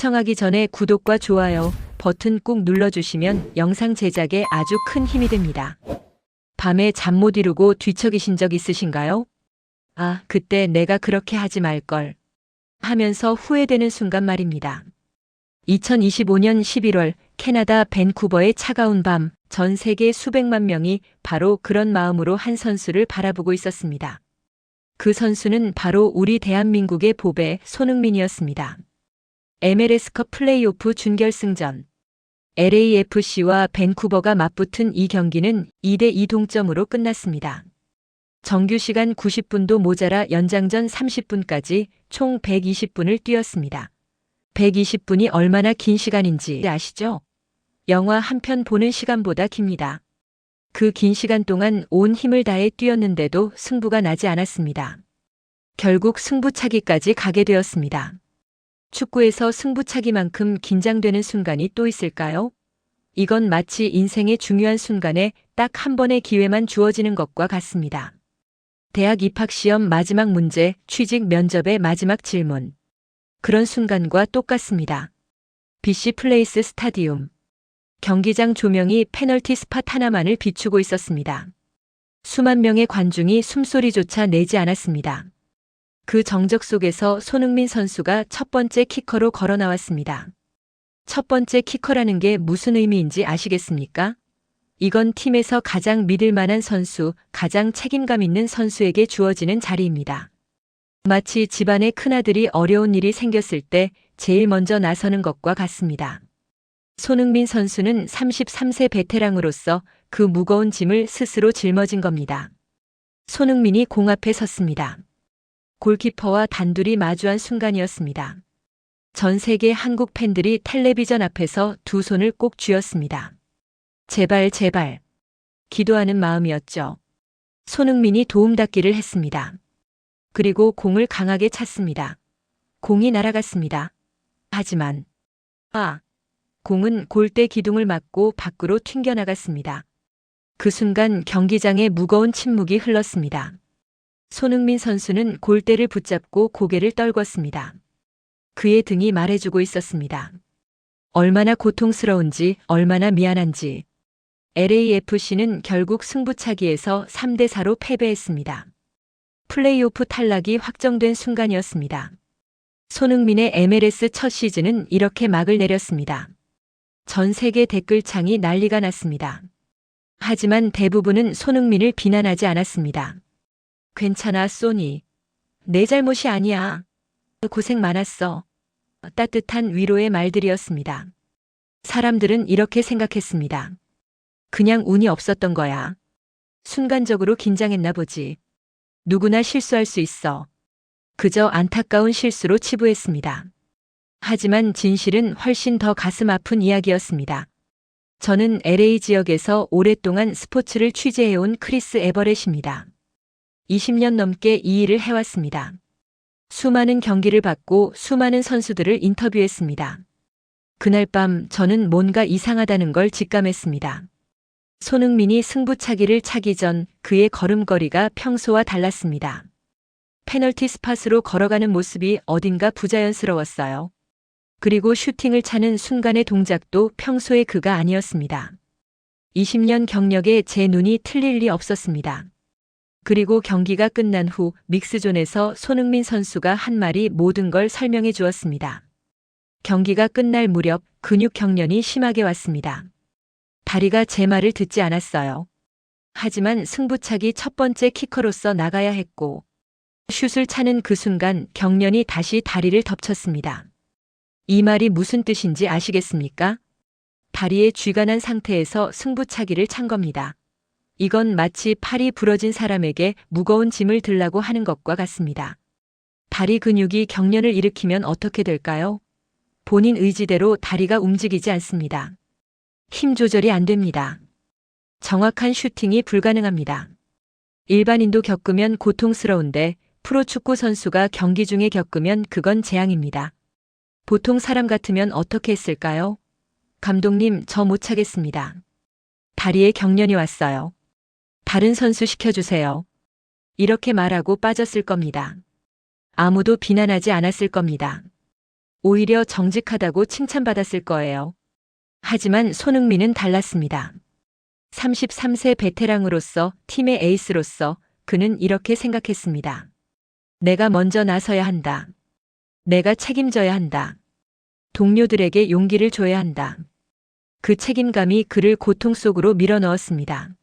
시청하기 전에 구독과 좋아요 버튼 꾹 눌러주시면 영상 제작에 아주 큰 힘이 됩니다. 밤에 잠 못 이루고 뒤척이신 적 있으신가요? 아, 그때 내가 그렇게 하지 말걸 하면서 후회되는 순간 말입니다. 2025년 11월 캐나다 밴쿠버의 차가운 밤, 전 세계 수백만 명이 바로 그런 마음으로 한 선수를 바라보고 있었습니다. 그 선수는 바로 우리 대한민국의 보배 손흥민이었습니다. MLS컵 플레이오프 준결승전 LAFC와 밴쿠버가 맞붙은 이 경기는 2대2 동점으로 끝났습니다. 정규 시간 90분도 모자라 연장전 30분까지 총 120분을 뛰었습니다. 120분이 얼마나 긴 시간인지 아시죠? 영화 한 편 보는 시간보다 깁니다. 그 긴 시간 동안 온 힘을 다해 뛰었는데도 승부가 나지 않았습니다. 결국 승부차기까지 가게 되었습니다. 축구에서 승부차기만큼 긴장되는 순간이 또 있을까요? 이건 마치 인생의 중요한 순간에 딱 한 번의 기회만 주어지는 것과 같습니다. 대학 입학시험 마지막 문제, 취직 면접의 마지막 질문. 그런 순간과 똑같습니다. BC 플레이스 스타디움. 경기장 조명이 페널티 스팟 하나만을 비추고 있었습니다. 수만 명의 관중이 숨소리조차 내지 않았습니다. 그 정적 속에서 손흥민 선수가 첫 번째 키커로 걸어 나왔습니다. 첫 번째 키커라는 게 무슨 의미인지 아시겠습니까? 이건 팀에서 가장 믿을 만한 선수, 가장 책임감 있는 선수에게 주어지는 자리입니다. 마치 집안의 큰아들이 어려운 일이 생겼을 때 제일 먼저 나서는 것과 같습니다. 손흥민 선수는 33세 베테랑으로서 그 무거운 짐을 스스로 짊어진 겁니다. 손흥민이 공 앞에 섰습니다. 골키퍼와 단둘이 마주한 순간이었습니다. 전 세계 한국 팬들이 텔레비전 앞에서 두 손을 꼭 쥐었습니다. 제발 제발 기도하는 마음이었죠. 손흥민이 도움닫기를 했습니다. 그리고 공을 강하게 찼습니다. 공이 날아갔습니다. 하지만 공은 골대 기둥을 맞고 밖으로 튕겨나갔습니다. 그 순간 경기장에 무거운 침묵이 흘렀습니다. 손흥민 선수는 골대를 붙잡고 고개를 떨궜습니다. 그의 등이 말해주고 있었습니다. 얼마나 고통스러운지, 얼마나 미안한지. LAFC는 결국 승부차기에서 3대4로 패배했습니다. 플레이오프 탈락이 확정된 순간이었습니다. 손흥민의 MLS 첫 시즌은 이렇게 막을 내렸습니다. 전 세계 댓글창이 난리가 났습니다. 하지만 대부분은 손흥민을 비난하지 않았습니다. 괜찮아, 소니. 내 잘못이 아니야. 고생 많았어. 따뜻한 위로의 말들이었습니다. 사람들은 이렇게 생각했습니다. 그냥 운이 없었던 거야. 순간적으로 긴장했나 보지. 누구나 실수할 수 있어. 그저 안타까운 실수로 치부했습니다. 하지만 진실은 훨씬 더 가슴 아픈 이야기였습니다. 저는 LA 지역에서 오랫동안 스포츠를 취재해온 크리스 에버렛입니다. 20년 넘게 이 일을 해왔습니다. 수많은 경기를 봤고 수많은 선수들을 인터뷰했습니다. 그날 밤 저는 뭔가 이상하다는 걸 직감했습니다. 손흥민이 승부차기를 차기 전 그의 걸음걸이가 평소와 달랐습니다. 페널티 스팟으로 걸어가는 모습이 어딘가 부자연스러웠어요. 그리고 슈팅을 차는 순간의 동작도 평소의 그가 아니었습니다. 20년 경력에 제 눈이 틀릴 리 없었습니다. 그리고 경기가 끝난 후 믹스존에서 손흥민 선수가 한 말이 모든 걸 설명해 주었습니다. 경기가 끝날 무렵 근육 경련이 심하게 왔습니다. 다리가 제 말을 듣지 않았어요. 하지만 승부차기 첫 번째 키커로서 나가야 했고 슛을 차는 그 순간 경련이 다시 다리를 덮쳤습니다. 이 말이 무슨 뜻인지 아시겠습니까? 다리에 쥐가 난 상태에서 승부차기를 찬 겁니다. 이건 마치 팔이 부러진 사람에게 무거운 짐을 들라고 하는 것과 같습니다. 다리 근육이 경련을 일으키면 어떻게 될까요? 본인 의지대로 다리가 움직이지 않습니다. 힘 조절이 안 됩니다. 정확한 슈팅이 불가능합니다. 일반인도 겪으면 고통스러운데 프로축구 선수가 경기 중에 겪으면 그건 재앙입니다. 보통 사람 같으면 어떻게 했을까요? 감독님, 저 못 차겠습니다. 다리에 경련이 왔어요. 다른 선수 시켜주세요. 이렇게 말하고 빠졌을 겁니다. 아무도 비난하지 않았을 겁니다. 오히려 정직하다고 칭찬받았을 거예요. 하지만 손흥민은 달랐습니다. 33세 베테랑으로서 팀의 에이스로서 그는 이렇게 생각했습니다. 내가 먼저 나서야 한다. 내가 책임져야 한다. 동료들에게 용기를 줘야 한다. 그 책임감이 그를 고통 속으로 밀어넣었습니다.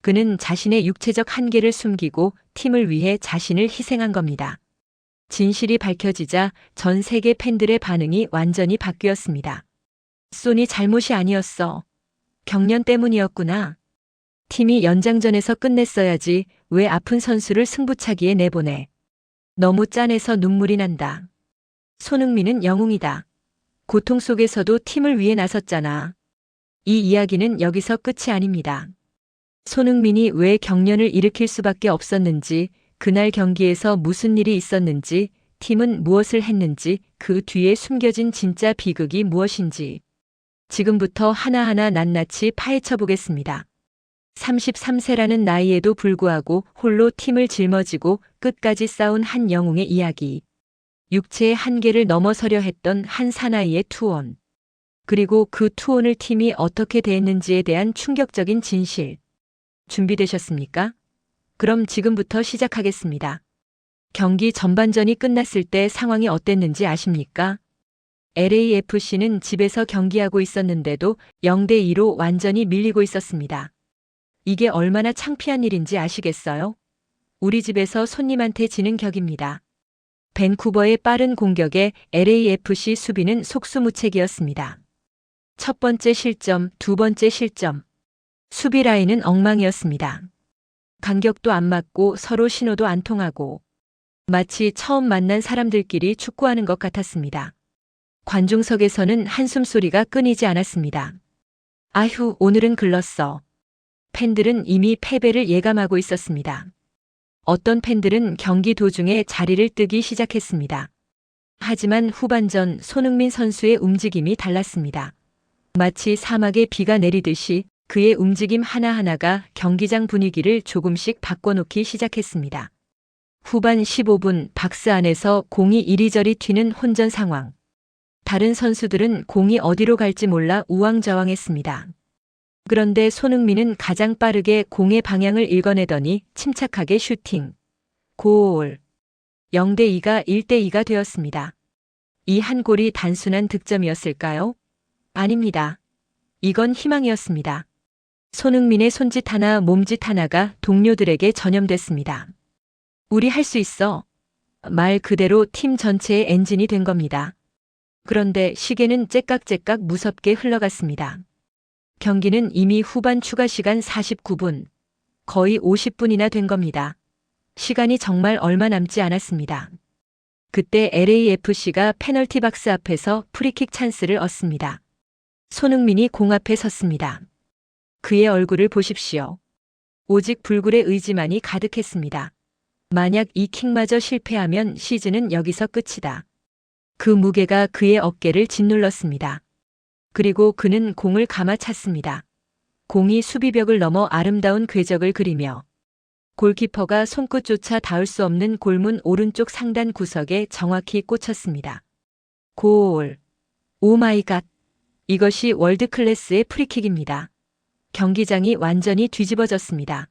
그는 자신의 육체적 한계를 숨기고 팀을 위해 자신을 희생한 겁니다. 진실이 밝혀지자 전 세계 팬들의 반응이 완전히 바뀌었습니다. 소니 잘못이 아니었어. 경련 때문이었구나. 팀이 연장전에서 끝냈어야지 왜 아픈 선수를 승부차기에 내보내. 너무 짠해서 눈물이 난다. 손흥민은 영웅이다. 고통 속에서도 팀을 위해 나섰잖아. 이 이야기는 여기서 끝이 아닙니다. 손흥민이 왜 경련을 일으킬 수밖에 없었는지, 그날 경기에서 무슨 일이 있었는지, 팀은 무엇을 했는지, 그 뒤에 숨겨진 진짜 비극이 무엇인지 지금부터 하나하나 낱낱이 파헤쳐 보겠습니다. 33세라는 나이에도 불구하고 홀로 팀을 짊어지고 끝까지 싸운 한 영웅의 이야기. 육체의 한계를 넘어서려 했던 한 사나이의 투혼. 그리고 그 투혼을 팀이 어떻게 대했는지에 대한 충격적인 진실. 준비되셨습니까? 그럼 지금부터 시작하겠습니다. 경기 전반전이 끝났을 때 상황이 어땠는지 아십니까? LAFC는 집에서 경기하고 있었는데도 0대2로 완전히 밀리고 있었습니다. 이게 얼마나 창피한 일인지 아시겠어요? 우리 집에서 손님한테 지는 격입니다. 밴쿠버의 빠른 공격에 LAFC 수비는 속수무책이었습니다. 첫 번째 실점, 두 번째 실점. 수비 라인은 엉망이었습니다. 간격도 안 맞고 서로 신호도 안 통하고 마치 처음 만난 사람들끼리 축구하는 것 같았습니다. 관중석에서는 한숨 소리가 끊이지 않았습니다. 아휴, 오늘은 글렀어. 팬들은 이미 패배를 예감하고 있었습니다. 어떤 팬들은 경기 도중에 자리를 뜨기 시작했습니다. 하지만 후반전 손흥민 선수의 움직임이 달랐습니다. 마치 사막에 비가 내리듯이 그의 움직임 하나하나가 경기장 분위기를 조금씩 바꿔놓기 시작했습니다. 후반 15분 박스 안에서 공이 이리저리 튀는 혼전 상황. 다른 선수들은 공이 어디로 갈지 몰라 우왕좌왕했습니다. 그런데 손흥민은 가장 빠르게 공의 방향을 읽어내더니 침착하게 슈팅. 골. 0대2가 1대2가 되었습니다. 이 한 골이 단순한 득점이었을까요? 아닙니다. 이건 희망이었습니다. 손흥민의 손짓 하나 몸짓 하나가 동료들에게 전염됐습니다. 우리 할 수 있어. 말 그대로 팀 전체의 엔진이 된 겁니다. 그런데 시계는 째깍째깍 무섭게 흘러갔습니다. 경기는 이미 후반 추가 시간 49분, 거의 50분이나 된 겁니다. 시간이 정말 얼마 남지 않았습니다. 그때 LAFC가 페널티 박스 앞에서 프리킥 찬스를 얻습니다. 손흥민이 공 앞에 섰습니다. 그의 얼굴을 보십시오. 오직 불굴의 의지만이 가득했습니다. 만약 이 킥마저 실패하면 시즌은 여기서 끝이다. 그 무게가 그의 어깨를 짓눌렀습니다. 그리고 그는 공을 감아 찼습니다. 공이 수비벽을 넘어 아름다운 궤적을 그리며 골키퍼가 손끝조차 닿을 수 없는 골문 오른쪽 상단 구석에 정확히 꽂혔습니다. 골. 오 마이 갓. 이것이 월드클래스의 프리킥입니다. 경기장이 완전히 뒤집어졌습니다.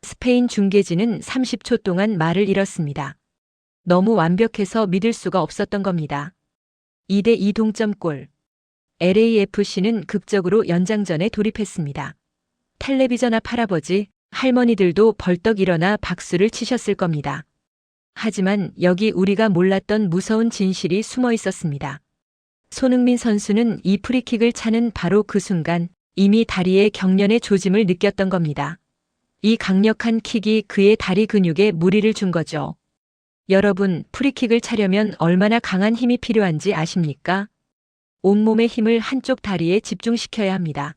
스페인 중계진은 30초 동안 말을 잃었습니다. 너무 완벽해서 믿을 수가 없었던 겁니다. 2대2 동점골. LAFC는 극적으로 연장전에 돌입했습니다. 텔레비전 앞 할아버지, 할머니들도 벌떡 일어나 박수를 치셨을 겁니다. 하지만 여기 우리가 몰랐던 무서운 진실이 숨어 있었습니다. 손흥민 선수는 이 프리킥을 차는 바로 그 순간 이미 다리에 경련의 조짐을 느꼈던 겁니다. 이 강력한 킥이 그의 다리 근육에 무리를 준 거죠. 여러분, 프리킥을 차려면 얼마나 강한 힘이 필요한지 아십니까? 온몸의 힘을 한쪽 다리에 집중시켜야 합니다.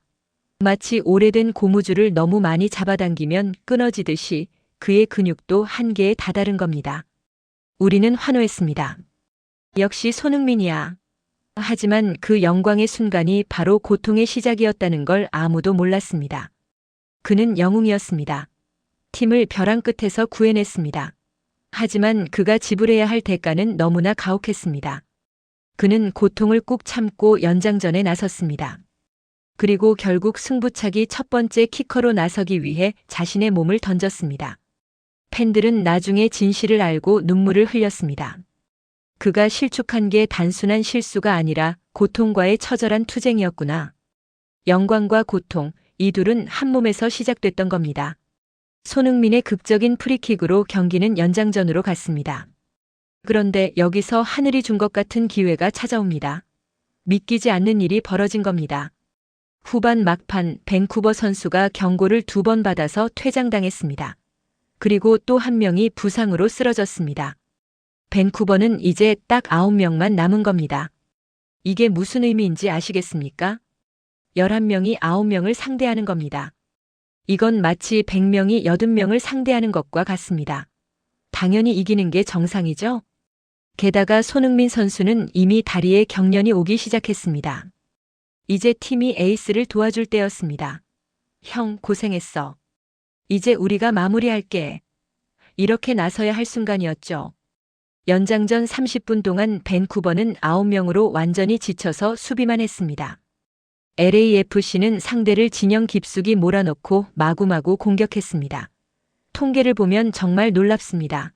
마치 오래된 고무줄을 너무 많이 잡아당기면 끊어지듯이 그의 근육도 한계에 다다른 겁니다. 우리는 환호했습니다. 역시 손흥민이야. 하지만 그 영광의 순간이 바로 고통의 시작이었다는 걸 아무도 몰랐습니다. 그는 영웅이었습니다. 팀을 벼랑 끝에서 구해냈습니다. 하지만 그가 지불해야 할 대가는 너무나 가혹했습니다. 그는 고통을 꾹 참고 연장전에 나섰습니다. 그리고 결국 승부차기 첫 번째 키커로 나서기 위해 자신의 몸을 던졌습니다. 팬들은 나중에 진실을 알고 눈물을 흘렸습니다. 그가 실축한 게 단순한 실수가 아니라 고통과의 처절한 투쟁이었구나. 영광과 고통, 이 둘은 한 몸에서 시작됐던 겁니다. 손흥민의 극적인 프리킥으로 경기는 연장전으로 갔습니다. 그런데 여기서 하늘이 준 것 같은 기회가 찾아옵니다. 믿기지 않는 일이 벌어진 겁니다. 후반 막판 밴쿠버 선수가 경고를 2번 받아서 퇴장당했습니다. 그리고 또 한 명이 부상으로 쓰러졌습니다. 밴쿠버는 이제 딱 9명만 남은 겁니다. 이게 무슨 의미인지 아시겠습니까? 11명이 9명을 상대하는 겁니다. 이건 마치 100명이 80명을 상대하는 것과 같습니다. 당연히 이기는 게 정상이죠? 게다가 손흥민 선수는 이미 다리에 경련이 오기 시작했습니다. 이제 팀이 에이스를 도와줄 때였습니다. 형, 고생했어. 이제 우리가 마무리할게. 이렇게 나서야 할 순간이었죠. 연장전 30분 동안 밴쿠버는 9명으로 완전히 지쳐서 수비만 했습니다. LAFC는 상대를 진영 깊숙이 몰아넣고 마구마구 공격했습니다. 통계를 보면 정말 놀랍습니다.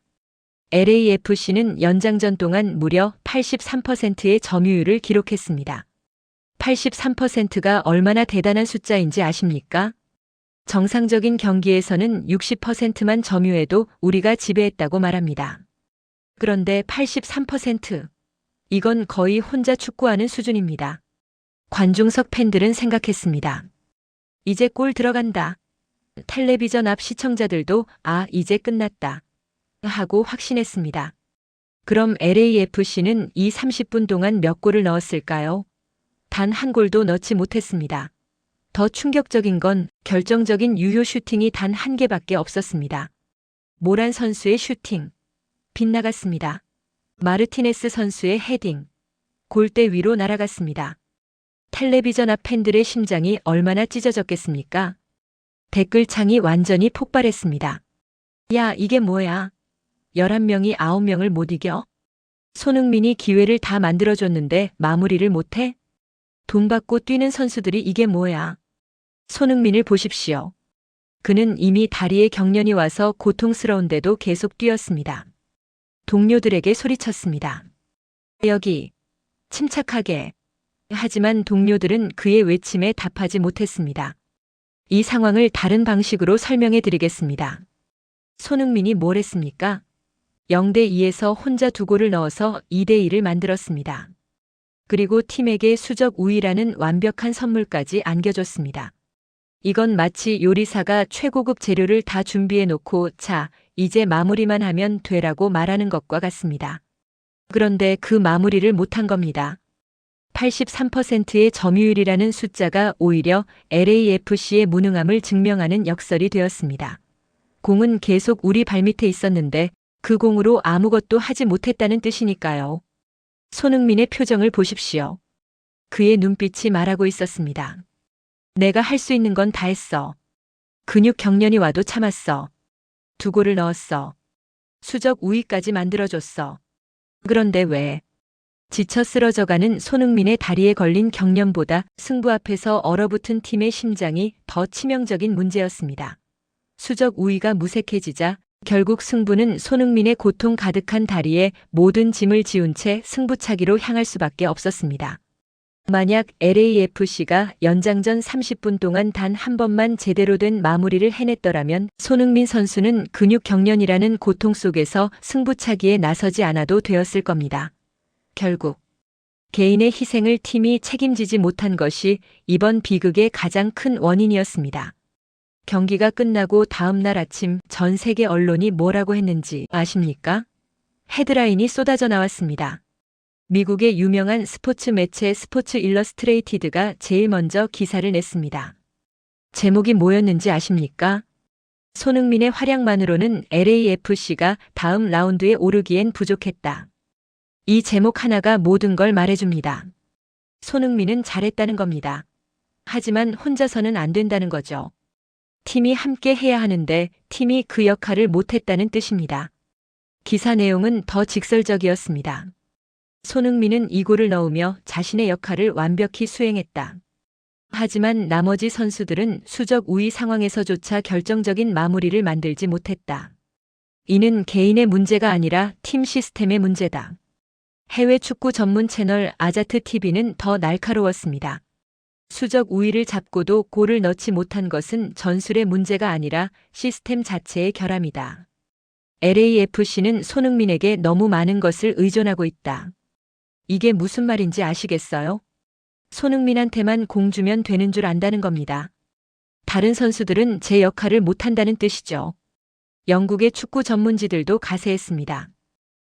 LAFC는 연장전 동안 무려 83%의 점유율을 기록했습니다. 83%가 얼마나 대단한 숫자인지 아십니까? 정상적인 경기에서는 60%만 점유해도 우리가 지배했다고 말합니다. 그런데 83%. 이건 거의 혼자 축구하는 수준입니다. 관중석 팬들은 생각했습니다. 이제 골 들어간다. 텔레비전 앞 시청자들도 이제 끝났다. 하고 확신했습니다. 그럼 LAFC는 이 30분 동안 몇 골을 넣었을까요? 단 한 골도 넣지 못했습니다. 더 충격적인 건 결정적인 유효 슈팅이 단 한 개밖에 없었습니다. 모란 선수의 슈팅. 빗나갔습니다. 마르티네스 선수의 헤딩. 골대 위로 날아갔습니다. 텔레비전 앞 팬들의 심장이 얼마나 찢어졌겠습니까? 댓글창이 완전히 폭발했습니다. 야, 이게 뭐야? 11명이 9명을 못 이겨? 손흥민이 기회를 다 만들어줬는데 마무리를 못해? 돈 받고 뛰는 선수들이 이게 뭐야? 손흥민을 보십시오. 그는 이미 다리에 경련이 와서 고통스러운데도 계속 뛰었습니다. 동료들에게 소리쳤습니다. 여기, 침착하게. 하지만 동료들은 그의 외침에 답하지 못했습니다. 이 상황을 다른 방식으로 설명해 드리겠습니다. 손흥민이 뭘 했습니까? 0대2에서 혼자 2골을 넣어서 2대2를 만들었습니다. 그리고 팀에게 수적 우위라는 완벽한 선물까지 안겨줬습니다. 이건 마치 요리사가 최고급 재료를 다 준비해 놓고 자, 이제 마무리만 하면 되라고 말하는 것과 같습니다. 그런데 그 마무리를 못한 겁니다. 83%의 점유율이라는 숫자가 오히려 LAFC의 무능함을 증명하는 역설이 되었습니다. 공은 계속 우리 발밑에 있었는데 그 공으로 아무것도 하지 못했다는 뜻이니까요. 손흥민의 표정을 보십시오. 그의 눈빛이 말하고 있었습니다. 내가 할 수 있는 건 다 했어. 근육 경련이 와도 참았어. 2골을 넣었어. 수적 우위까지 만들어줬어. 그런데 왜? 지쳐 쓰러져가는 손흥민의 다리에 걸린 경련보다 승부 앞에서 얼어붙은 팀의 심장이 더 치명적인 문제였습니다. 수적 우위가 무색해지자 결국 승부는 손흥민의 고통 가득한 다리에 모든 짐을 지운 채 승부차기로 향할 수밖에 없었습니다. 만약 LAFC가 연장전 30분 동안 단 한 번만 제대로 된 마무리를 해냈더라면 손흥민 선수는 근육 경련이라는 고통 속에서 승부차기에 나서지 않아도 되었을 겁니다. 결국 개인의 희생을 팀이 책임지지 못한 것이 이번 비극의 가장 큰 원인이었습니다. 경기가 끝나고 다음 날 아침 전 세계 언론이 뭐라고 했는지 아십니까? 헤드라인이 쏟아져 나왔습니다. 미국의 유명한 스포츠 매체 스포츠 일러스트레이티드가 제일 먼저 기사를 냈습니다. 제목이 뭐였는지 아십니까? 손흥민의 활약만으로는 LAFC가 다음 라운드에 오르기엔 부족했다. 이 제목 하나가 모든 걸 말해줍니다. 손흥민은 잘했다는 겁니다. 하지만 혼자서는 안 된다는 거죠. 팀이 함께 해야 하는데 팀이 그 역할을 못했다는 뜻입니다. 기사 내용은 더 직설적이었습니다. 손흥민은 이 골을 넣으며 자신의 역할을 완벽히 수행했다. 하지만 나머지 선수들은 수적 우위 상황에서조차 결정적인 마무리를 만들지 못했다. 이는 개인의 문제가 아니라 팀 시스템의 문제다. 해외 축구 전문 채널 아자트 TV는 더 날카로웠습니다. 수적 우위를 잡고도 골을 넣지 못한 것은 전술의 문제가 아니라 시스템 자체의 결함이다. LAFC는 손흥민에게 너무 많은 것을 의존하고 있다. 이게 무슨 말인지 아시겠어요? 손흥민한테만 공 주면 되는 줄 안다는 겁니다. 다른 선수들은 제 역할을 못한다는 뜻이죠. 영국의 축구 전문지들도 가세했습니다.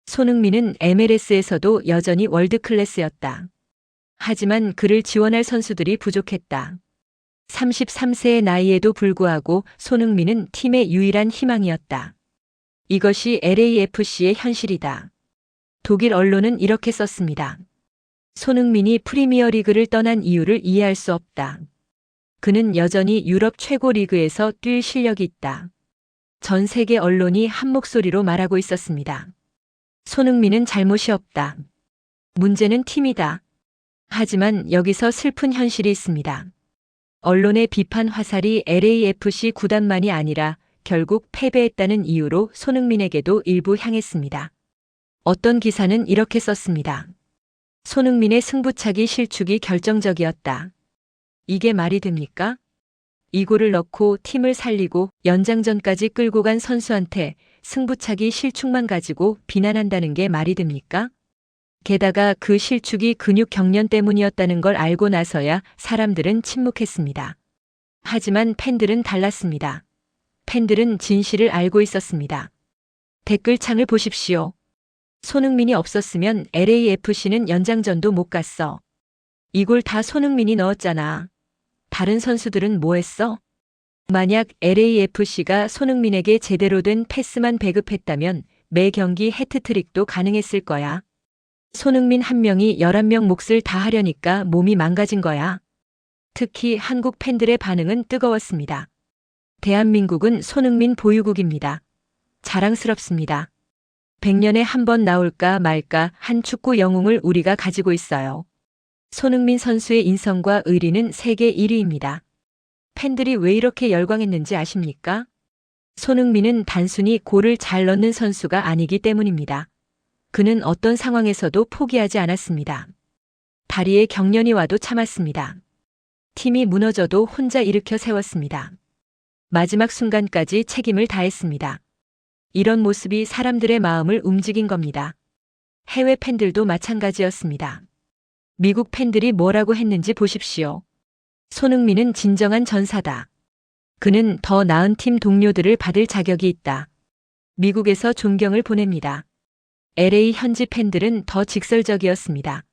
손흥민은 MLS에서도 여전히 월드클래스였다. 하지만 그를 지원할 선수들이 부족했다. 33세의 나이에도 불구하고 손흥민은 팀의 유일한 희망이었다. 이것이 LAFC의 현실이다. 독일 언론은 이렇게 썼습니다. 손흥민이 프리미어리그를 떠난 이유를 이해할 수 없다. 그는 여전히 유럽 최고 리그에서 뛸 실력이 있다. 전 세계 언론이 한 목소리로 말하고 있었습니다. 손흥민은 잘못이 없다. 문제는 팀이다. 하지만 여기서 슬픈 현실이 있습니다. 언론의 비판 화살이 LAFC 구단만이 아니라 결국 패배했다는 이유로 손흥민에게도 일부 향했습니다. 어떤 기사는 이렇게 썼습니다. 손흥민의 승부차기 실축이 결정적이었다. 이게 말이 됩니까? 이 골을 넣고 팀을 살리고 연장전까지 끌고 간 선수한테 승부차기 실축만 가지고 비난한다는 게 말이 됩니까? 게다가 그 실축이 근육 경련 때문이었다는 걸 알고 나서야 사람들은 침묵했습니다. 하지만 팬들은 달랐습니다. 팬들은 진실을 알고 있었습니다. 댓글창을 보십시오. 손흥민이 없었으면 LAFC는 연장전도 못 갔어. 이 골 다 손흥민이 넣었잖아. 다른 선수들은 뭐 했어? 만약 LAFC가 손흥민에게 제대로 된 패스만 배급했다면 매 경기 해트트릭도 가능했을 거야. 손흥민 한 명이 11명 몫을 다 하려니까 몸이 망가진 거야. 특히 한국 팬들의 반응은 뜨거웠습니다. 대한민국은 손흥민 보유국입니다. 자랑스럽습니다. 100년에 한 번 나올까 말까 한 축구 영웅을 우리가 가지고 있어요. 손흥민 선수의 인성과 의리는 세계 1위입니다. 팬들이 왜 이렇게 열광했는지 아십니까? 손흥민은 단순히 골을 잘 넣는 선수가 아니기 때문입니다. 그는 어떤 상황에서도 포기하지 않았습니다. 다리에 경련이 와도 참았습니다. 팀이 무너져도 혼자 일으켜 세웠습니다. 마지막 순간까지 책임을 다했습니다. 이런 모습이 사람들의 마음을 움직인 겁니다. 해외 팬들도 마찬가지였습니다. 미국 팬들이 뭐라고 했는지 보십시오. 손흥민은 진정한 전사다. 그는 더 나은 팀 동료들을 받을 자격이 있다. 미국에서 존경을 보냅니다. LA 현지 팬들은 더 직설적이었습니다.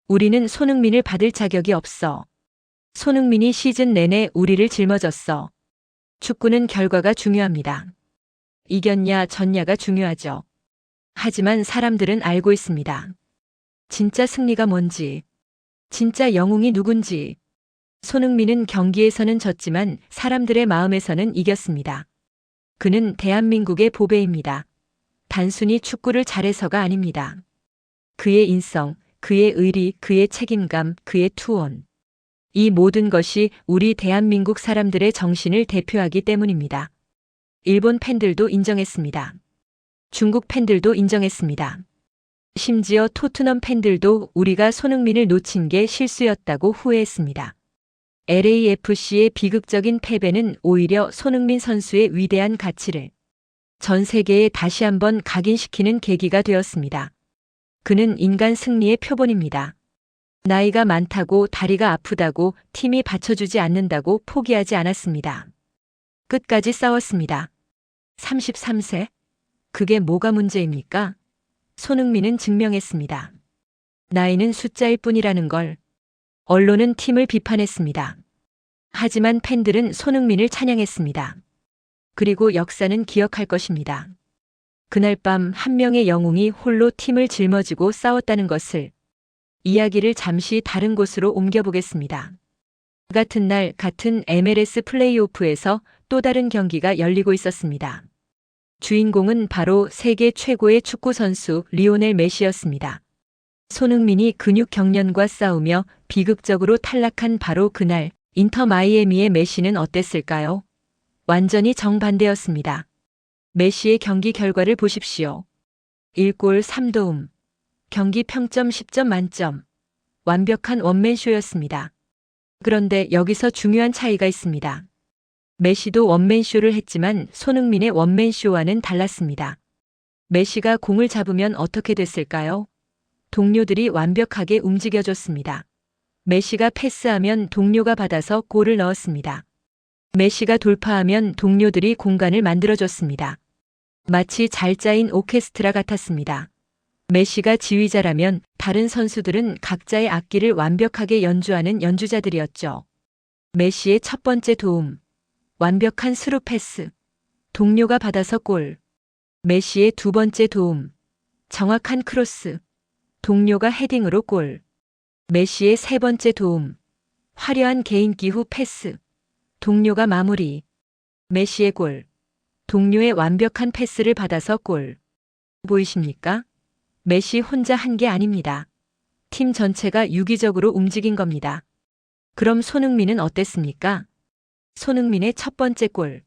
우리는 손흥민을 받을 자격이 없어. 손흥민이 시즌 내내 우리를 짊어졌어. 축구는 결과가 중요합니다. 이겼냐 졌냐가 중요하죠. 하지만 사람들은 알고 있습니다. 진짜 승리가 뭔지, 진짜 영웅이 누군지. 손흥민은 경기에서는 졌지만 사람들의 마음에서는 이겼습니다. 그는 대한민국의 보배입니다. 단순히 축구를 잘해서가 아닙니다. 그의 인성, 그의 의리, 그의 책임감, 그의 투혼. 이 모든 것이 우리 대한민국 사람들의 정신을 대표하기 때문입니다. 일본 팬들도 인정했습니다. 중국 팬들도 인정했습니다. 심지어 토트넘 팬들도 우리가 손흥민을 놓친 게 실수였다고 후회했습니다. LAFC의 비극적인 패배는 오히려 손흥민 선수의 위대한 가치를 전 세계에 다시 한번 각인시키는 계기가 되었습니다. 그는 인간 승리의 표본입니다. 나이가 많다고 다리가 아프다고 팀이 받쳐주지 않는다고 포기하지 않았습니다. 끝까지 싸웠습니다. 33세? 그게 뭐가 문제입니까? 손흥민은 증명했습니다. 나이는 숫자일 뿐이라는 걸. 언론은 팀을 비판했습니다. 하지만 팬들은 손흥민을 찬양했습니다. 그리고 역사는 기억할 것입니다. 그날 밤 한 명의 영웅이 홀로 팀을 짊어지고 싸웠다는 것을. 이야기를 잠시 다른 곳으로 옮겨보겠습니다. 같은 날 같은 MLS 플레이오프에서 또 다른 경기가 열리고 있었습니다. 주인공은 바로 세계 최고의 축구 선수 리오넬 메시였습니다. 손흥민이 근육 경련과 싸우며 비극적으로 탈락한 바로 그날 인터 마이애미의 메시는 어땠을까요? 완전히 정반대였습니다. 메시의 경기 결과를 보십시오. 1골 3도움. 경기 평점 10점 만점. 완벽한 원맨쇼였습니다. 그런데 여기서 중요한 차이가 있습니다. 메시도 원맨쇼를 했지만 손흥민의 원맨쇼와는 달랐습니다. 메시가 공을 잡으면 어떻게 됐을까요? 동료들이 완벽하게 움직여줬습니다. 메시가 패스하면 동료가 받아서 골을 넣었습니다. 메시가 돌파하면 동료들이 공간을 만들어줬습니다. 마치 잘 짜인 오케스트라 같았습니다. 메시가 지휘자라면 다른 선수들은 각자의 악기를 완벽하게 연주하는 연주자들이었죠. 메시의 첫 번째 도움. 완벽한 스루 패스. 동료가 받아서 골. 메시의 두 번째 도움. 정확한 크로스. 동료가 헤딩으로 골. 메시의 세 번째 도움. 화려한 개인기 후 패스. 동료가 마무리. 메시의 골. 동료의 완벽한 패스를 받아서 골. 보이십니까? 메시 혼자 한 게 아닙니다. 팀 전체가 유기적으로 움직인 겁니다. 그럼 손흥민은 어땠습니까? 손흥민의 첫 번째 골.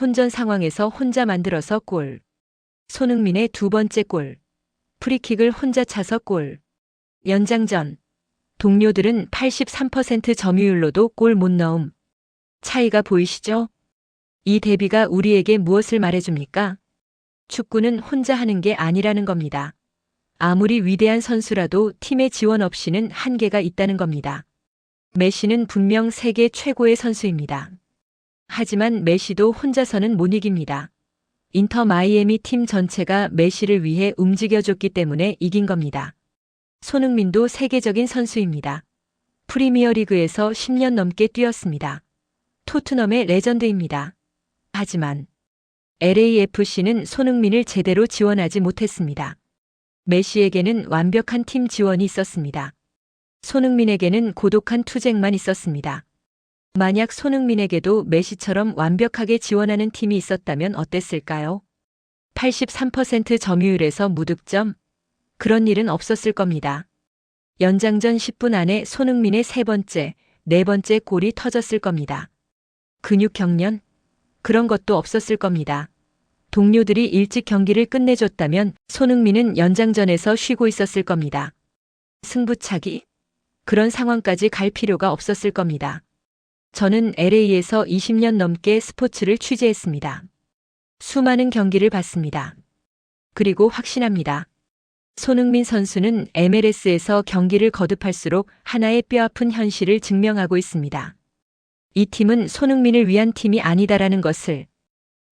혼전 상황에서 혼자 만들어서 골. 손흥민의 두 번째 골. 프리킥을 혼자 차서 골. 연장전. 동료들은 83% 점유율로도 골 못 넣음. 차이가 보이시죠? 이 대비가 우리에게 무엇을 말해줍니까? 축구는 혼자 하는 게 아니라는 겁니다. 아무리 위대한 선수라도 팀의 지원 없이는 한계가 있다는 겁니다. 메시는 분명 세계 최고의 선수입니다. 하지만 메시도 혼자서는 못 이깁니다. 인터 마이애미 팀 전체가 메시를 위해 움직여줬기 때문에 이긴 겁니다. 손흥민도 세계적인 선수입니다. 프리미어리그에서 10년 넘게 뛰었습니다. 토트넘의 레전드입니다. 하지만 LAFC는 손흥민을 제대로 지원하지 못했습니다. 메시에게는 완벽한 팀 지원이 있었습니다. 손흥민에게는 고독한 투쟁만 있었습니다. 만약 손흥민에게도 메시처럼 완벽하게 지원하는 팀이 있었다면 어땠을까요? 83% 점유율에서 무득점? 그런 일은 없었을 겁니다. 연장전 10분 안에 손흥민의 세 번째, 네 번째 골이 터졌을 겁니다. 근육 경련? 그런 것도 없었을 겁니다. 동료들이 일찍 경기를 끝내줬다면 손흥민은 연장전에서 쉬고 있었을 겁니다. 승부차기? 그런 상황까지 갈 필요가 없었을 겁니다. 저는 LA에서 20년 넘게 스포츠를 취재했습니다. 수많은 경기를 봤습니다. 그리고 확신합니다. 손흥민 선수는 MLS에서 경기를 거듭할수록 하나의 뼈아픈 현실을 증명하고 있습니다. 이 팀은 손흥민을 위한 팀이 아니다라는 것을.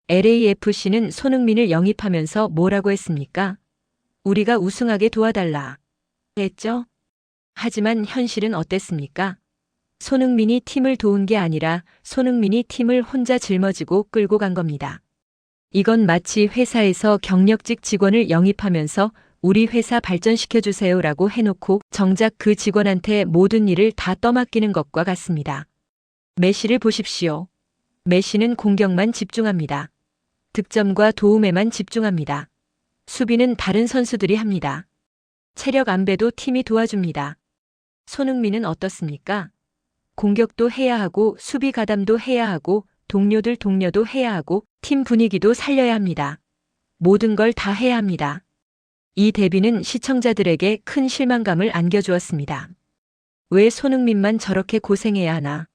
LAFC는 손흥민을 영입하면서 뭐라고 했습니까? 우리가 우승하게 도와달라. 했죠? 하지만 현실은 어땠습니까? 손흥민이 팀을 도운 게 아니라 손흥민이 팀을 혼자 짊어지고 끌고 간 겁니다. 이건 마치 회사에서 경력직 직원을 영입하면서 우리 회사 발전시켜주세요라고 해놓고 정작 그 직원한테 모든 일을 다 떠맡기는 것과 같습니다. 메시를 보십시오. 메시는 공격만 집중합니다. 득점과 도움에만 집중합니다. 수비는 다른 선수들이 합니다. 체력 안배도 팀이 도와줍니다. 손흥민은 어떻습니까? 공격도 해야 하고 수비 가담도 해야 하고 동료도 해야 하고 팀 분위기도 살려야 합니다. 모든 걸 다 해야 합니다. 이 대비는 시청자들에게 큰 실망감을 안겨주었습니다. 왜 손흥민만 저렇게 고생해야 하나?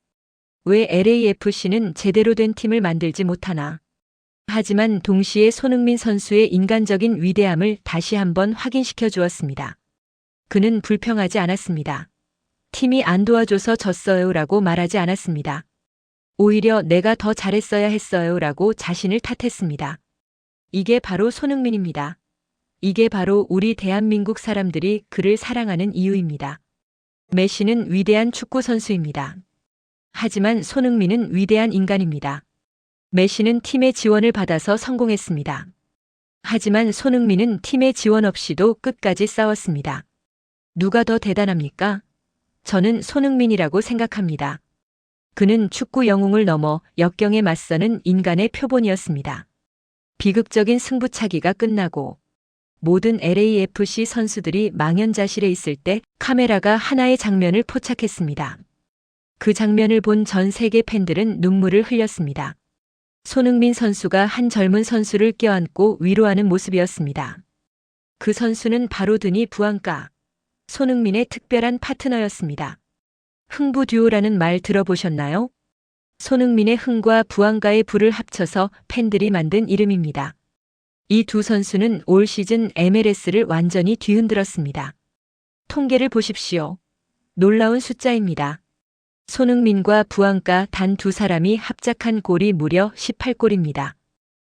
왜 LAFC는 제대로 된 팀을 만들지 못하나? 하지만 동시에 손흥민 선수의 인간적인 위대함을 다시 한번 확인시켜 주었습니다. 그는 불평하지 않았습니다. 팀이 안 도와줘서 졌어요라고 말하지 않았습니다. 오히려 내가 더 잘했어야 했어요라고 자신을 탓했습니다. 이게 바로 손흥민입니다. 이게 바로 우리 대한민국 사람들이 그를 사랑하는 이유입니다. 메시는 위대한 축구 선수입니다. 하지만 손흥민은 위대한 인간입니다. 메시는 팀의 지원을 받아서 성공했습니다. 하지만 손흥민은 팀의 지원 없이도 끝까지 싸웠습니다. 누가 더 대단합니까? 저는 손흥민이라고 생각합니다. 그는 축구 영웅을 넘어 역경에 맞서는 인간의 표본이었습니다. 비극적인 승부차기가 끝나고 모든 LAFC 선수들이 망연자실해 있을 때 카메라가 하나의 장면을 포착했습니다. 그 장면을 본 전 세계 팬들은 눈물을 흘렸습니다. 손흥민 선수가 한 젊은 선수를 껴안고 위로하는 모습이었습니다. 그 선수는 바로 드니 부앙가, 손흥민의 특별한 파트너였습니다. 흥부 듀오라는 말 들어보셨나요? 손흥민의 흥과 부앙가의 부를 합쳐서 팬들이 만든 이름입니다. 이 두 선수는 올 시즌 MLS를 완전히 뒤흔들었습니다. 통계를 보십시오. 놀라운 숫자입니다. 손흥민과 부앙가 단 두 사람이 합작한 골이 무려 18골입니다.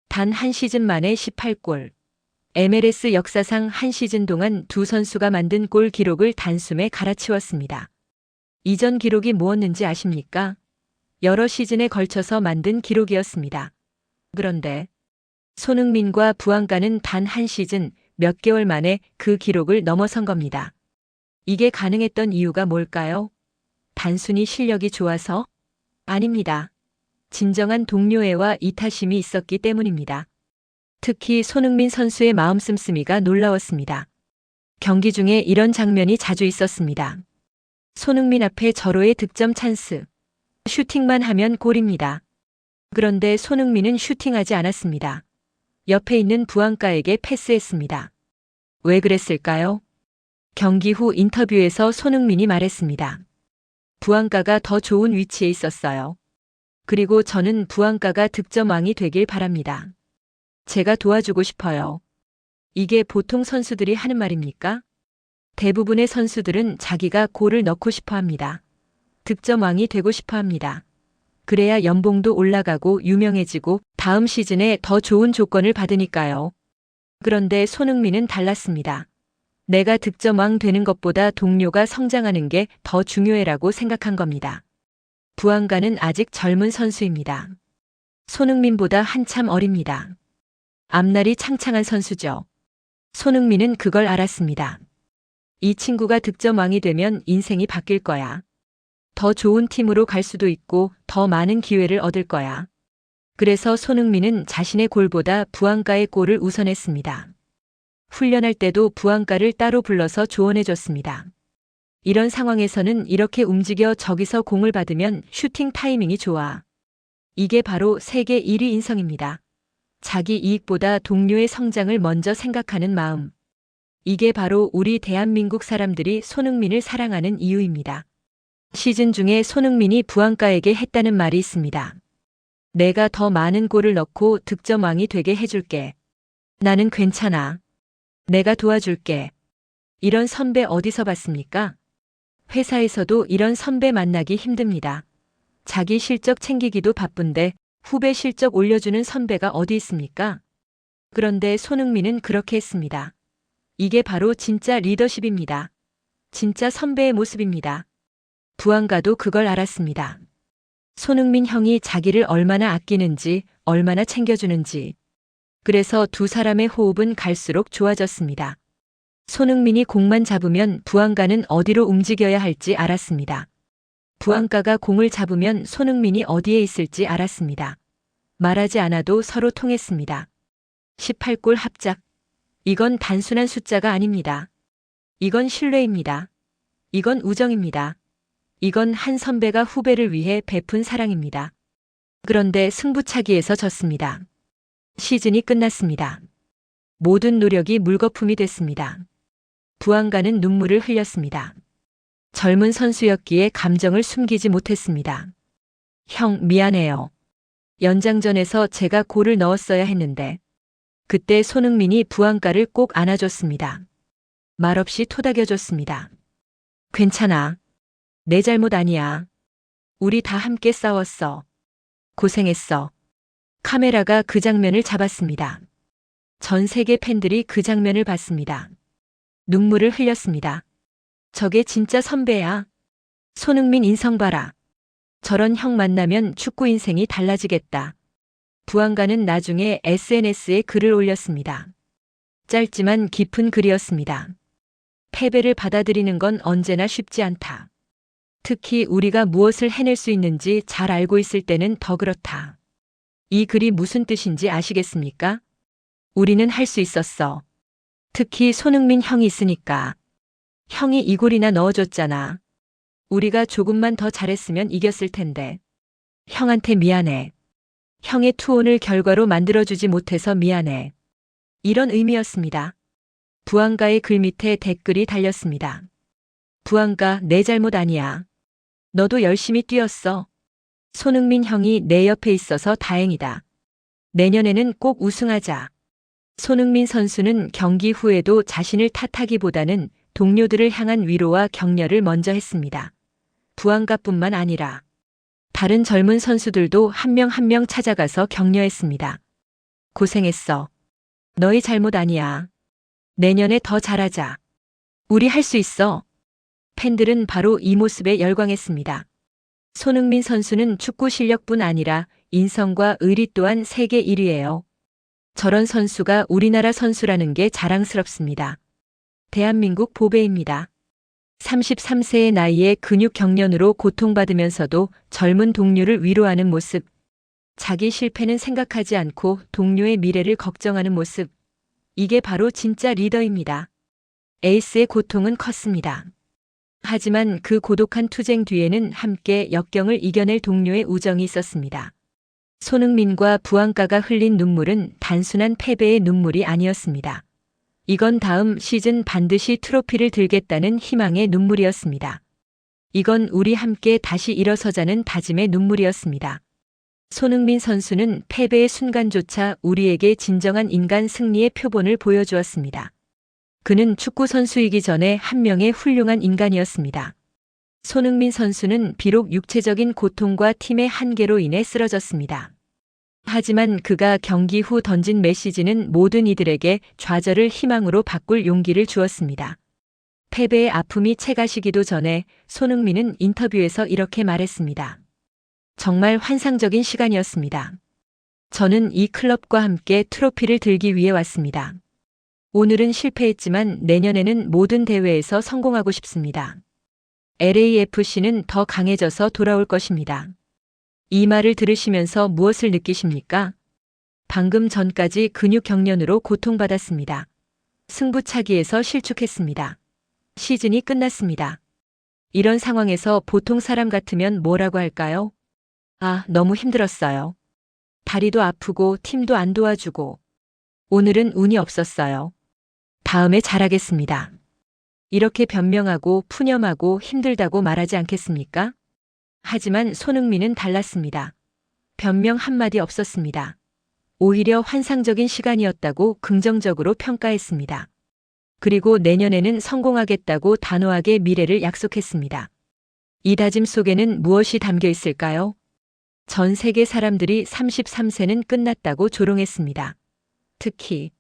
단 한 시즌 만에 18골. MLS 역사상 한 시즌 동안 두 선수가 만든 골 기록을 단숨에 갈아치웠습니다. 이전 기록이 무엇인지 아십니까? 여러 시즌에 걸쳐서 만든 기록이었습니다. 그런데 손흥민과 부앙가는 단 한 시즌 몇 개월 만에 그 기록을 넘어선 겁니다. 이게 가능했던 이유가 뭘까요? 단순히 실력이 좋아서? 아닙니다. 진정한 동료애와 이타심이 있었기 때문입니다. 특히 손흥민 선수의 마음 씀씀이가 놀라웠습니다. 경기 중에 이런 장면이 자주 있었습니다. 손흥민 앞에 절호의 득점 찬스. 슈팅만 하면 골입니다. 그런데 손흥민은 슈팅하지 않았습니다. 옆에 있는 부앙가에게 패스했습니다. 왜 그랬을까요? 경기 후 인터뷰에서 손흥민이 말했습니다. 부앙가가 더 좋은 위치에 있었어요. 그리고 저는 부앙가가 득점왕이 되길 바랍니다. 제가 도와주고 싶어요. 이게 보통 선수들이 하는 말입니까? 대부분의 선수들은 자기가 골을 넣고 싶어 합니다. 득점왕이 되고 싶어 합니다. 그래야 연봉도 올라가고 유명해지고 다음 시즌에 더 좋은 조건을 받으니까요. 그런데 손흥민은 달랐습니다. 내가 득점왕 되는 것보다 동료가 성장하는 게 더 중요해라고 생각한 겁니다. 부앙가는 아직 젊은 선수입니다. 손흥민보다 한참 어립니다. 앞날이 창창한 선수죠. 손흥민은 그걸 알았습니다. 이 친구가 득점왕이 되면 인생이 바뀔 거야. 더 좋은 팀으로 갈 수도 있고 더 많은 기회를 얻을 거야. 그래서 손흥민은 자신의 골보다 부앙가의 골을 우선했습니다. 훈련할 때도 부앙가를 따로 불러서 조언해줬습니다. 이런 상황에서는 이렇게 움직여 저기서 공을 받으면 슈팅 타이밍이 좋아. 이게 바로 세계 1위 인성입니다. 자기 이익보다 동료의 성장을 먼저 생각하는 마음. 이게 바로 우리 대한민국 사람들이 손흥민을 사랑하는 이유입니다. 시즌 중에 손흥민이 부앙가에게 했다는 말이 있습니다. 내가 더 많은 골을 넣고 득점왕이 되게 해줄게. 나는 괜찮아. 내가 도와줄게. 이런 선배 어디서 봤습니까? 회사에서도 이런 선배 만나기 힘듭니다. 자기 실적 챙기기도 바쁜데 후배 실적 올려주는 선배가 어디 있습니까? 그런데 손흥민은 그렇게 했습니다. 이게 바로 진짜 리더십입니다. 진짜 선배의 모습입니다. 부앙가도 그걸 알았습니다. 손흥민 형이 자기를 얼마나 아끼는지, 얼마나 챙겨주는지. 그래서 두 사람의 호흡은 갈수록 좋아졌습니다. 손흥민이 공만 잡으면 부앙가는 어디로 움직여야 할지 알았습니다. 부앙가가 공을 잡으면 손흥민이 어디에 있을지 알았습니다. 말하지 않아도 서로 통했습니다. 18골 합작. 이건 단순한 숫자가 아닙니다. 이건 신뢰입니다. 이건 우정입니다. 이건 한 선배가 후배를 위해 베푼 사랑입니다. 그런데 승부차기에서 졌습니다. 시즌이 끝났습니다. 모든 노력이 물거품이 됐습니다. 부앙가는 눈물을 흘렸습니다. 젊은 선수였기에 감정을 숨기지 못했습니다. 형, 미안해요. 연장전에서 제가 골을 넣었어야 했는데. 그때 손흥민이 부앙가를 꼭 안아줬습니다. 말없이 토닥여줬습니다. 괜찮아. 내 잘못 아니야. 우리 다 함께 싸웠어. 고생했어. 카메라가 그 장면을 잡았습니다. 전 세계 팬들이 그 장면을 봤습니다. 눈물을 흘렸습니다. 저게 진짜 선배야. 손흥민 인성 봐라. 저런 형 만나면 축구 인생이 달라지겠다. 부앙가는 나중에 SNS에 글을 올렸습니다. 짧지만 깊은 글이었습니다. 패배를 받아들이는 건 언제나 쉽지 않다. 특히 우리가 무엇을 해낼 수 있는지 잘 알고 있을 때는 더 그렇다. 이 글이 무슨 뜻인지 아시겠습니까? 우리는 할 수 있었어. 특히 손흥민 형이 있으니까. 형이 이 골이나 넣어줬잖아. 우리가 조금만 더 잘했으면 이겼을 텐데. 형한테 미안해. 형의 투혼을 결과로 만들어주지 못해서 미안해. 이런 의미였습니다. 부안가의 글 밑에 댓글이 달렸습니다. 부안가, 내 잘못 아니야. 너도 열심히 뛰었어. 손흥민 형이 내 옆에 있어서 다행이다. 내년에는 꼭 우승하자. 손흥민 선수는 경기 후에도 자신을 탓하기보다는 동료들을 향한 위로와 격려를 먼저 했습니다. 부안가뿐만 아니라 다른 젊은 선수들도 한 명 한 명 찾아가서 격려했습니다. 고생했어. 너희 잘못 아니야. 내년에 더 잘하자. 우리 할 수 있어. 팬들은 바로 이 모습에 열광했습니다. 손흥민 선수는 축구 실력뿐 아니라 인성과 의리 또한 세계 1위예요. 저런 선수가 우리나라 선수라는 게 자랑스럽습니다. 대한민국 보배입니다. 33세의 나이에 근육 경련으로 고통받으면서도 젊은 동료를 위로하는 모습. 자기 실패는 생각하지 않고 동료의 미래를 걱정하는 모습. 이게 바로 진짜 리더입니다. 에이스의 고통은 컸습니다. 하지만 그 고독한 투쟁 뒤에는 함께 역경을 이겨낼 동료의 우정이 있었습니다. 손흥민과 부안가가 흘린 눈물은 단순한 패배의 눈물이 아니었습니다. 이건 다음 시즌 반드시 트로피를 들겠다는 희망의 눈물이었습니다. 이건 우리 함께 다시 일어서자는 다짐의 눈물이었습니다. 손흥민 선수는 패배의 순간조차 우리에게 진정한 인간 승리의 표본을 보여주었습니다. 그는 축구 선수이기 전에 한 명의 훌륭한 인간이었습니다. 손흥민 선수는 비록 육체적인 고통과 팀의 한계로 인해 쓰러졌습니다. 하지만 그가 경기 후 던진 메시지는 모든 이들에게 좌절을 희망으로 바꿀 용기를 주었습니다. 패배의 아픔이 채가시기도 전에 손흥민은 인터뷰에서 이렇게 말했습니다. 정말 환상적인 시간이었습니다. 저는 이 클럽과 함께 트로피를 들기 위해 왔습니다. 오늘은 실패했지만 내년에는 모든 대회에서 성공하고 싶습니다. LAFC는 더 강해져서 돌아올 것입니다. 이 말을 들으시면서 무엇을 느끼십니까? 방금 전까지 근육 경련으로 고통받았습니다. 승부차기에서 실축했습니다. 시즌이 끝났습니다. 이런 상황에서 보통 사람 같으면 뭐라고 할까요? 아, 너무 힘들었어요. 다리도 아프고 팀도 안 도와주고. 오늘은 운이 없었어요. 다음에 잘하겠습니다. 이렇게 변명하고 푸념하고 힘들다고 말하지 않겠습니까? 하지만 손흥민은 달랐습니다. 변명 한마디 없었습니다. 오히려 환상적인 시간이었다고 긍정적으로 평가했습니다. 그리고 내년에는 성공하겠다고 단호하게 미래를 약속했습니다. 이 다짐 속에는 무엇이 담겨 있을까요? 전 세계 사람들이 33세는 끝났다고 조롱했습니다. 특히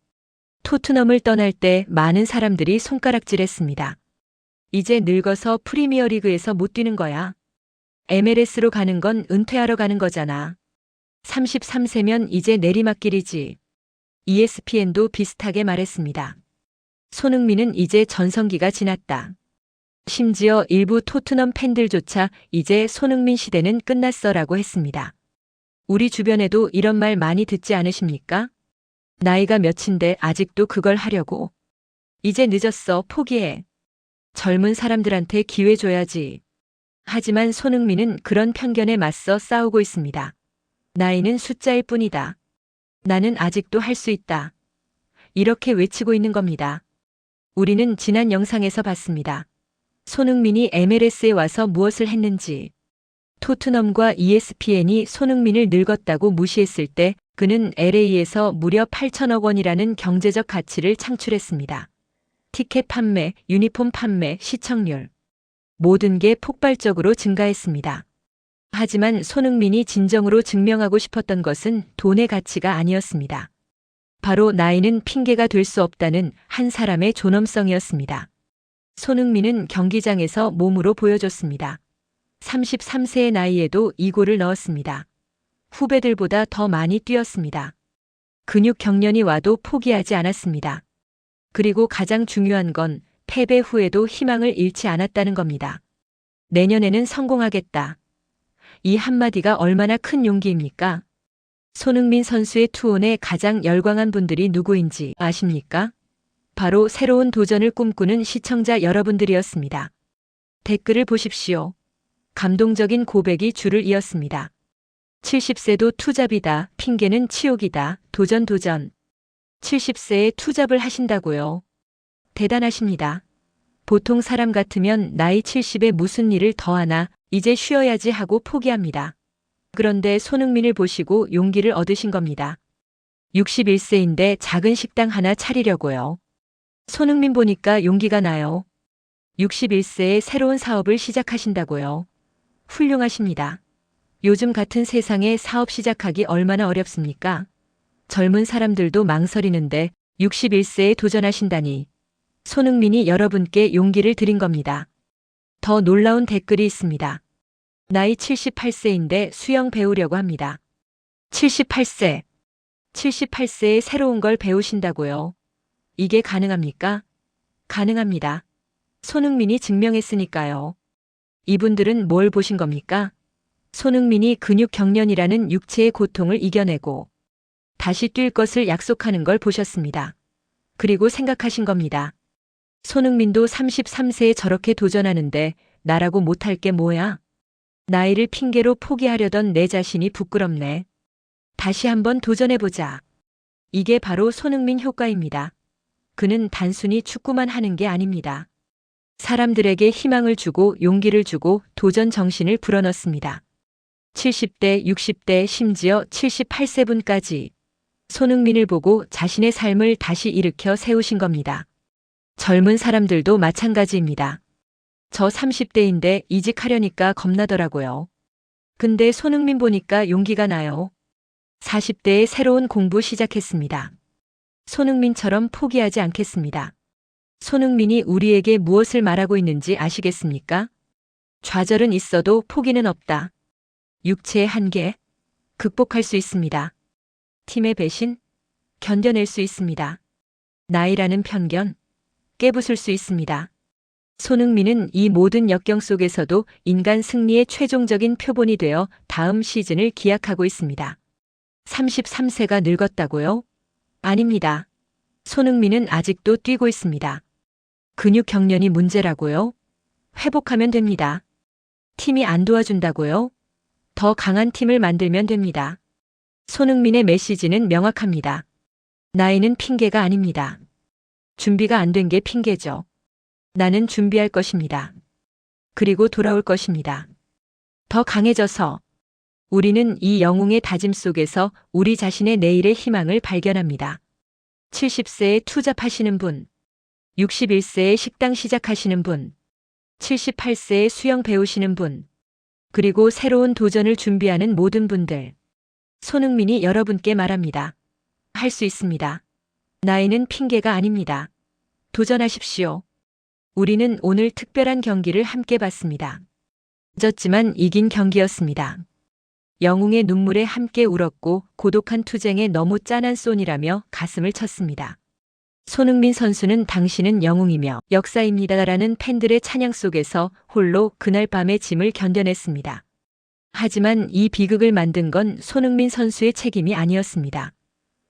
토트넘을 떠날 때 많은 사람들이 손가락질했습니다. 이제 늙어서 프리미어리그에서 못 뛰는 거야. MLS로 가는 건 은퇴하러 가는 거잖아. 33세면 이제 내리막길이지. ESPN도 비슷하게 말했습니다. 손흥민은 이제 전성기가 지났다. 심지어 일부 토트넘 팬들조차 이제 손흥민 시대는 끝났어라고 했습니다. 우리 주변에도 이런 말 많이 듣지 않으십니까? 나이가 몇인데 아직도 그걸 하려고. 이제 늦었어, 포기해. 젊은 사람들한테 기회 줘야지. 하지만 손흥민은 그런 편견에 맞서 싸우고 있습니다. 나이는 숫자일 뿐이다. 나는 아직도 할 수 있다. 이렇게 외치고 있는 겁니다. 우리는 지난 영상에서 봤습니다. 손흥민이 MLS에 와서 무엇을 했는지. 토트넘과 ESPN이 손흥민을 늙었다고 무시했을 때 그는 LA에서 무려 8천억 원이라는 경제적 가치를 창출했습니다. 티켓 판매, 유니폼 판매, 시청률. 모든 게 폭발적으로 증가했습니다. 하지만 손흥민이 진정으로 증명하고 싶었던 것은 돈의 가치가 아니었습니다. 바로 나이는 핑계가 될 수 없다는 한 사람의 존엄성이었습니다. 손흥민은 경기장에서 몸으로 보여줬습니다. 33세의 나이에도 2골을 넣었습니다. 후배들보다 더 많이 뛰었습니다. 근육 경련이 와도 포기하지 않았습니다. 그리고 가장 중요한 건 패배 후에도 희망을 잃지 않았다는 겁니다. 내년에는 성공하겠다. 이 한마디가 얼마나 큰 용기입니까? 손흥민 선수의 투혼에 가장 열광한 분들이 누구인지 아십니까? 바로 새로운 도전을 꿈꾸는 시청자 여러분들이었습니다. 댓글을 보십시오. 감동적인 고백이 줄을 이었습니다. 70세도 투잡이다. 핑계는 치욕이다. 도전 도전. 70세에 투잡을 하신다고요. 대단하십니다. 보통 사람 같으면 나이 70에 무슨 일을 더 하나 이제 쉬어야지 하고 포기합니다. 그런데 손흥민을 보시고 용기를 얻으신 겁니다. 61세인데 작은 식당 하나 차리려고요. 손흥민 보니까 용기가 나요. 61세에 새로운 사업을 시작하신다고요. 훌륭하십니다. 요즘 같은 세상에 사업 시작하기 얼마나 어렵습니까? 젊은 사람들도 망설이는데 61세에 도전하신다니. 손흥민이 여러분께 용기를 드린 겁니다. 더 놀라운 댓글이 있습니다. 나이 78세인데 수영 배우려고 합니다. 78세. 78세에 새로운 걸 배우신다고요. 이게 가능합니까? 가능합니다. 손흥민이 증명했으니까요. 이분들은 뭘 보신 겁니까? 손흥민이 근육 경련이라는 육체의 고통을 이겨내고 다시 뛸 것을 약속하는 걸 보셨습니다. 그리고 생각하신 겁니다. 손흥민도 33세에 저렇게 도전하는데 나라고 못할 게 뭐야? 나이를 핑계로 포기하려던 내 자신이 부끄럽네. 다시 한번 도전해보자. 이게 바로 손흥민 효과입니다. 그는 단순히 축구만 하는 게 아닙니다. 사람들에게 희망을 주고 용기를 주고 도전 정신을 불어넣습니다. 70대, 60대, 심지어 78세분까지 손흥민을 보고 자신의 삶을 다시 일으켜 세우신 겁니다. 젊은 사람들도 마찬가지입니다. 저 30대인데 이직하려니까 겁나더라고요. 근데 손흥민 보니까 용기가 나요. 40대에 새로운 공부 시작했습니다. 손흥민처럼 포기하지 않겠습니다. 손흥민이 우리에게 무엇을 말하고 있는지 아시겠습니까? 좌절은 있어도 포기는 없다. 육체의 한계, 극복할 수 있습니다. 팀의 배신, 견뎌낼 수 있습니다. 나이라는 편견, 깨부술 수 있습니다. 손흥민은 이 모든 역경 속에서도 인간 승리의 최종적인 표본이 되어 다음 시즌을 기약하고 있습니다. 33세가 늙었다고요? 아닙니다. 손흥민은 아직도 뛰고 있습니다. 근육 경련이 문제라고요? 회복하면 됩니다. 팀이 안 도와준다고요? 더 강한 팀을 만들면 됩니다. 손흥민의 메시지는 명확합니다. 나이는 핑계가 아닙니다. 준비가 안 된 게 핑계죠. 나는 준비할 것입니다. 그리고 돌아올 것입니다. 더 강해져서 우리는 이 영웅의 다짐 속에서 우리 자신의 내일의 희망을 발견합니다. 70세에 투잡하시는 분, 61세에 식당 시작하시는 분, 78세에 수영 배우시는 분, 그리고 새로운 도전을 준비하는 모든 분들. 손흥민이 여러분께 말합니다. 할 수 있습니다. 나이는 핑계가 아닙니다. 도전하십시오. 우리는 오늘 특별한 경기를 함께 봤습니다. 졌지만 이긴 경기였습니다. 영웅의 눈물에 함께 울었고 고독한 투쟁에 너무 짠한 쏜이라며 가슴을 쳤습니다. 손흥민 선수는 당신은 영웅이며 역사입니다라는 팬들의 찬양 속에서 홀로 그날 밤의 짐을 견뎌냈습니다. 하지만 이 비극을 만든 건 손흥민 선수의 책임이 아니었습니다.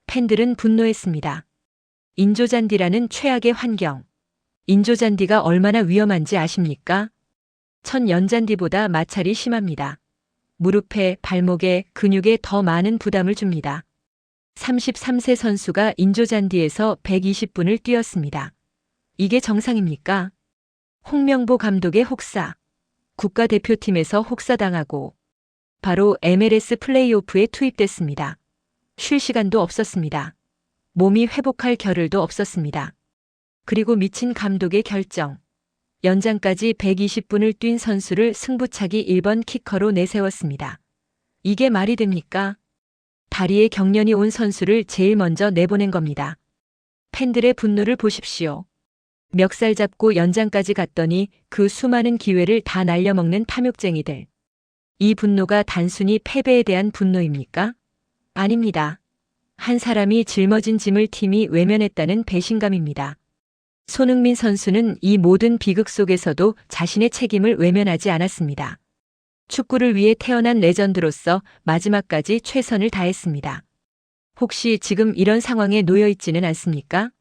팬들은 분노했습니다. 인조잔디라는 최악의 환경. 인조잔디가 얼마나 위험한지 아십니까? 천연잔디보다 마찰이 심합니다. 무릎에, 발목에, 근육에 더 많은 부담을 줍니다. 33세 선수가 인조잔디에서 120분을 뛰었습니다. 이게 정상입니까? 홍명보 감독의 혹사. 국가대표팀에서 혹사당하고 바로 MLS 플레이오프에 투입됐습니다. 쉴 시간도 없었습니다. 몸이 회복할 겨를도 없었습니다. 그리고 미친 감독의 결정. 연장까지 120분을 뛴 선수를 승부차기 1번 키커로 내세웠습니다. 이게 말이 됩니까? 다리에 경련이 온 선수를 제일 먼저 내보낸 겁니다. 팬들의 분노를 보십시오. 멱살 잡고 연장까지 갔더니 그 수많은 기회를 다 날려먹는 탐욕쟁이들. 이 분노가 단순히 패배에 대한 분노입니까? 아닙니다. 한 사람이 짊어진 짐을 팀이 외면했다는 배신감입니다. 손흥민 선수는 이 모든 비극 속에서도 자신의 책임을 외면하지 않았습니다. 축구를 위해 태어난 레전드로서 마지막까지 최선을 다했습니다. 혹시 지금 이런 상황에 놓여 있지는 않습니까?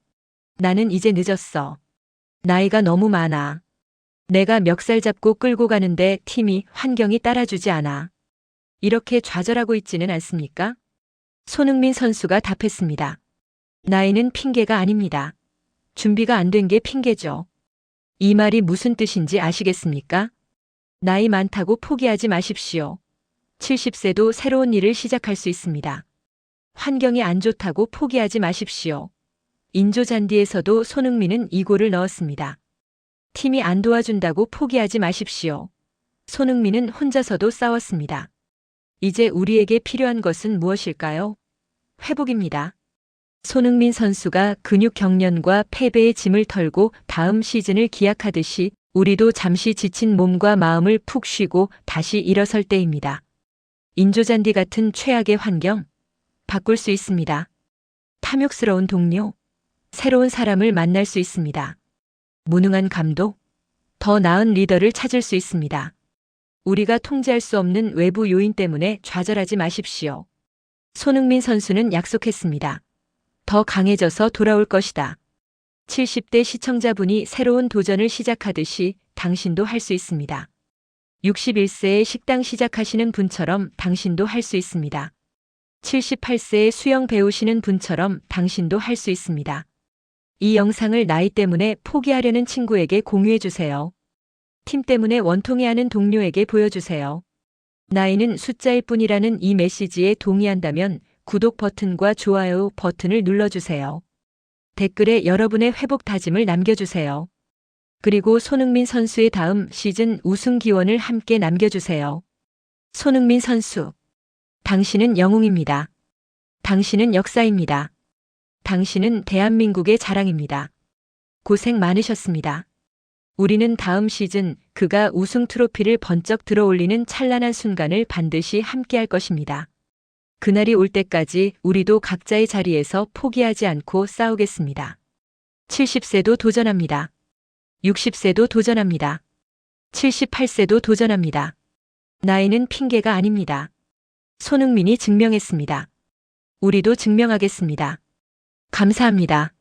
나는 이제 늦었어. 나이가 너무 많아. 내가 멱살 잡고 끌고 가는데 팀이, 환경이 따라주지 않아. 이렇게 좌절하고 있지는 않습니까? 손흥민 선수가 답했습니다. 나이는 핑계가 아닙니다. 준비가 안 된 게 핑계죠. 이 말이 무슨 뜻인지 아시겠습니까? 나이 많다고 포기하지 마십시오. 70세도 새로운 일을 시작할 수 있습니다. 환경이 안 좋다고 포기하지 마십시오. 인조잔디에서도 손흥민은 2골을 넣었습니다. 팀이 안 도와준다고 포기하지 마십시오. 손흥민은 혼자서도 싸웠습니다. 이제 우리에게 필요한 것은 무엇일까요? 회복입니다. 손흥민 선수가 근육 경련과 패배의 짐을 털고 다음 시즌을 기약하듯이 우리도 잠시 지친 몸과 마음을 푹 쉬고 다시 일어설 때입니다. 인조잔디 같은 최악의 환경, 바꿀 수 있습니다. 탐욕스러운 동료, 새로운 사람을 만날 수 있습니다. 무능한 감독, 더 나은 리더를 찾을 수 있습니다. 우리가 통제할 수 없는 외부 요인 때문에 좌절하지 마십시오. 손흥민 선수는 약속했습니다. 더 강해져서 돌아올 것이다. 70대 시청자분이 새로운 도전을 시작하듯이 당신도 할 수 있습니다. 61세에 식당 시작하시는 분처럼 당신도 할 수 있습니다. 78세에 수영 배우시는 분처럼 당신도 할 수 있습니다. 이 영상을 나이 때문에 포기하려는 친구에게 공유해 주세요. 팀 때문에 원통해하는 동료에게 보여주세요. 나이는 숫자일 뿐이라는 이 메시지에 동의한다면 구독 버튼과 좋아요 버튼을 눌러주세요. 댓글에 여러분의 회복 다짐을 남겨주세요. 그리고 손흥민 선수의 다음 시즌 우승 기원을 함께 남겨주세요. 손흥민 선수, 당신은 영웅입니다. 당신은 역사입니다. 당신은 대한민국의 자랑입니다. 고생 많으셨습니다. 우리는 다음 시즌 그가 우승 트로피를 번쩍 들어올리는 찬란한 순간을 반드시 함께할 것입니다. 그날이 올 때까지 우리도 각자의 자리에서 포기하지 않고 싸우겠습니다. 70세도 도전합니다. 60세도 도전합니다. 78세도 도전합니다. 나이는 핑계가 아닙니다. 손흥민이 증명했습니다. 우리도 증명하겠습니다. 감사합니다.